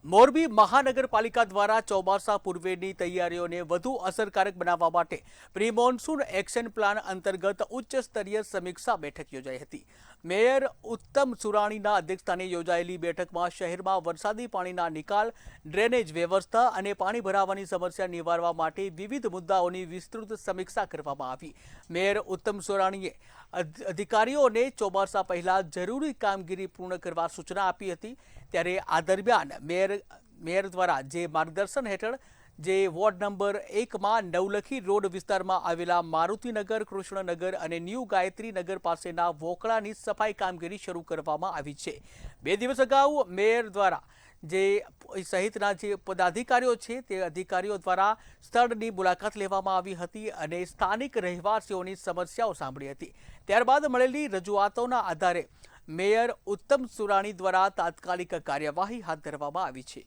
મોરબી મહાનગરપાલિકા દ્વારા ચોમાસા પૂર્વેની તૈયારીઓને વધુ અસરકારક બનાવવા માટે પ્રી મોન્સૂન એક્શન પ્લાન અંતર્ગત ઉચ્ચ સ્તરીય સમીક્ષા બેઠક યોજાઈ હતી। મેયર ઉત્તમ સુરાણીના અધ્યક્ષસ્થાને યોજાયેલી બેઠકમાં શહેરમાં વરસાદી પાણીના નિકાલ, ડ્રેનેજ વ્યવસ્થા અને પાણી ભરાવાની સમસ્યા નિવારવા માટે વિવિધ મુદ્દાઓની વિસ્તૃત સમીક્ષા કરવામાં આવી। મેયર ઉત્તમ સુરાણીએ અધિકારીઓને ચોમાસા પહેલા જરૂરી કામગીરી પૂર્ણ કરવા સૂચના આપી હતી। ત્યારે આ દરમિયાન મેયર દ્વારા જે માર્ગદર્શન હેઠળ જે વોર્ડ નંબર 1માં નવલખી રોડ વિસ્તારમાં આવેલા મારુતિનગર, કૃષ્ણનગર અને ન્યૂ ગાયત્રીનગર પાસેના વોકળાની સફાઈ કામગીરી શરૂ કરવામાં આવી છે। 2 દિવસ અગાઉ મેયર દ્વારા જે સહિતના જે પદાધિકારીઓ છે તે અધિકારીઓ દ્વારા સ્થળની મુલાકાત લેવામાં આવી હતી અને સ્થાનિક રહેવાસીઓની સમસ્યાઓ સાંભળી હતી। ત્યારબાદ મળેલી રજૂઆતોના આધારે મેયર ઉત્તમ સુરાણી દ્વારા તાત્કાલિક કાર્યવાહી હાથ ધરવામાં આવી છે।